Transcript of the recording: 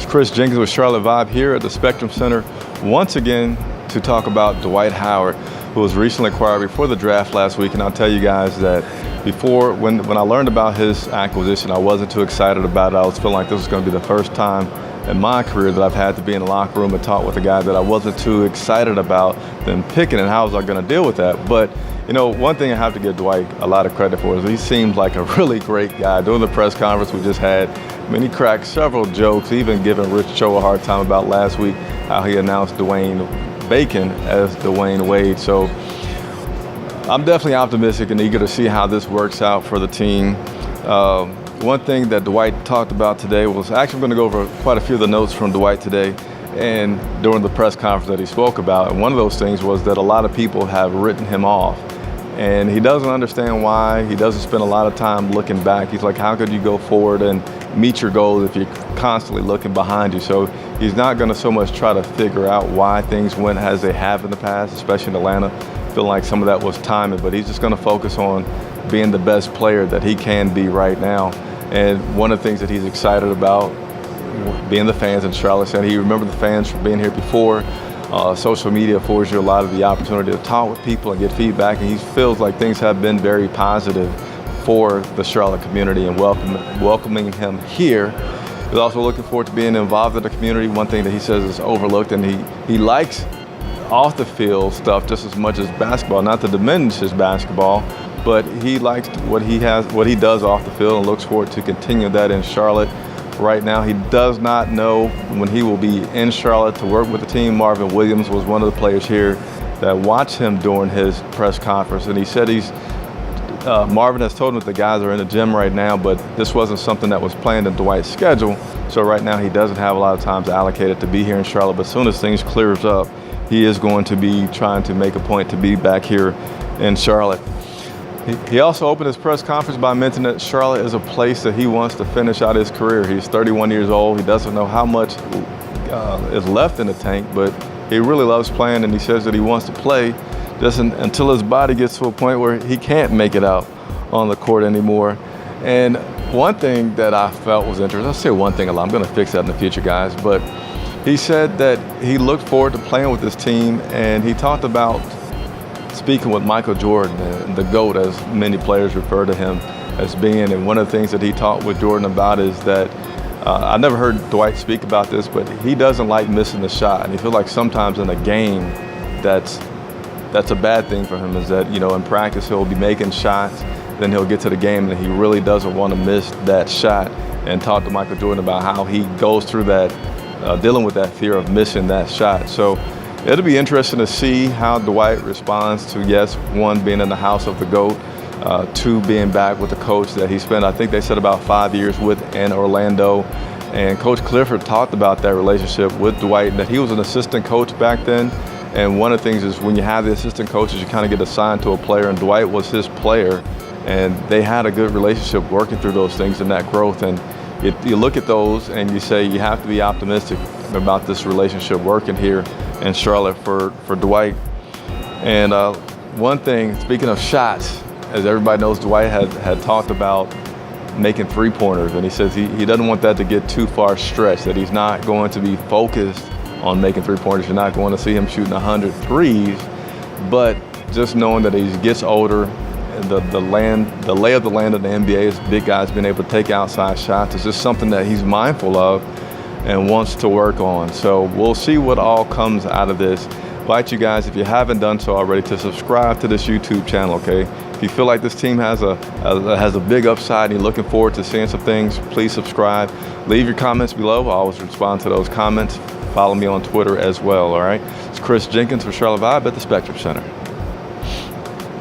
It's Chris Jenkins with Charlotte Vibe here at the Spectrum Center once again to talk about Dwight Howard, who was recently acquired before the draft last week. And I'll tell you guys that before, when I learned about his acquisition, I wasn't too excited about it. I was feeling like this was going to be the first time in my career that I've had to be in the locker room and talk with a guy that I wasn't too excited about them picking, and how was I going to deal with that. But you know, one thing I have to give Dwight a lot of credit for is he seems like a really great guy. During the press conference we just had, I mean, he cracked several jokes, even giving Rich Cho a hard time about last week how he announced Dwayne Bacon as Dwayne Wade. So I'm definitely optimistic and eager to see how this works out for the team. One thing that Dwight talked about today was, actually I'm going to go over quite a few of the notes from Dwight today and during the press conference that he spoke about. And one of those things was that a lot of people have written him off. And he doesn't understand why. He doesn't spend a lot of time looking back. He's like, how could you go forward and meet your goals if you're constantly looking behind you? So he's not going to so much try to figure out why things went as they have in the past, especially in Atlanta. Feeling like some of that was timing, but he's just going to focus on being the best player that he can be right now. And one of the things that he's excited about, being the fans in Charlotte, said he remembered the fans from being here before. Social media affords you a lot of the opportunity to talk with people and get feedback, and he feels like things have been very positive for the Charlotte community and welcoming him here. He's also looking forward to being involved in the community. One thing that he says is overlooked, and he likes off the field stuff just as much as basketball, not to diminish his basketball, but he likes what he does off the field and looks forward to continue that in Charlotte. Right now, he does not know when he will be in Charlotte to work with the team. Marvin Williams was one of the players here that watched him during his press conference, and he said Marvin has told him that the guys are in the gym right now, but this wasn't something that was planned in Dwight's schedule. So right now, he doesn't have a lot of time allocated to be here in Charlotte, but as soon as things clears up, he is going to be trying to make a point to be back here in Charlotte. He also opened his press conference by mentioning that Charlotte is a place that he wants to finish out his career. He's 31 years old. He doesn't know how much is left in the tank, but he really loves playing, and he says that he wants to play just until his body gets to a point where he can't make it out on the court anymore. And one thing that I felt was interesting, I'll say one thing a lot, I'm going to fix that in the future, guys, but he said that he looked forward to playing with this team, and he talked about speaking with Michael Jordan, the GOAT, as many players refer to him as being. And one of the things that he talked with Jordan about is that, I never heard Dwight speak about this, but he doesn't like missing the shot. And he feels like sometimes in a game that's a bad thing for him, is that, you know, in practice he'll be making shots, then he'll get to the game and he really doesn't want to miss that shot. And talk to Michael Jordan about how he goes through that, dealing with that fear of missing that shot. So it'll be interesting to see how Dwight responds to, yes, one, being in the house of the GOAT, two, being back with the coach that he spent, I think they said, about 5 years with in Orlando. And Coach Clifford talked about that relationship with Dwight, that he was an assistant coach back then. And one of the things is when you have the assistant coaches, you kind of get assigned to a player, and Dwight was his player. And they had a good relationship working through those things and that growth. And you look at those and you say you have to be optimistic about this relationship working here in Charlotte for Dwight. And one thing, speaking of shots, as everybody knows, Dwight had talked about making three-pointers, and he says he doesn't want that to get too far stretched, that he's not going to be focused on making three-pointers. You're not going to see him shooting 100 threes, but just knowing that as he gets older, the lay of the land of the NBA is big guys being able to take outside shots. It's just something that he's mindful of and wants to work on. So we'll see what all comes out of this. Invite you guys, if you haven't done so already, to subscribe to this YouTube channel, okay? If you feel like this team has a big upside and you're looking forward to seeing some things, please subscribe. Leave your comments below. I always respond to those comments. Follow me on Twitter as well, all right? It's Chris Jenkins for Charlotte Vibe at the Spectrum Center.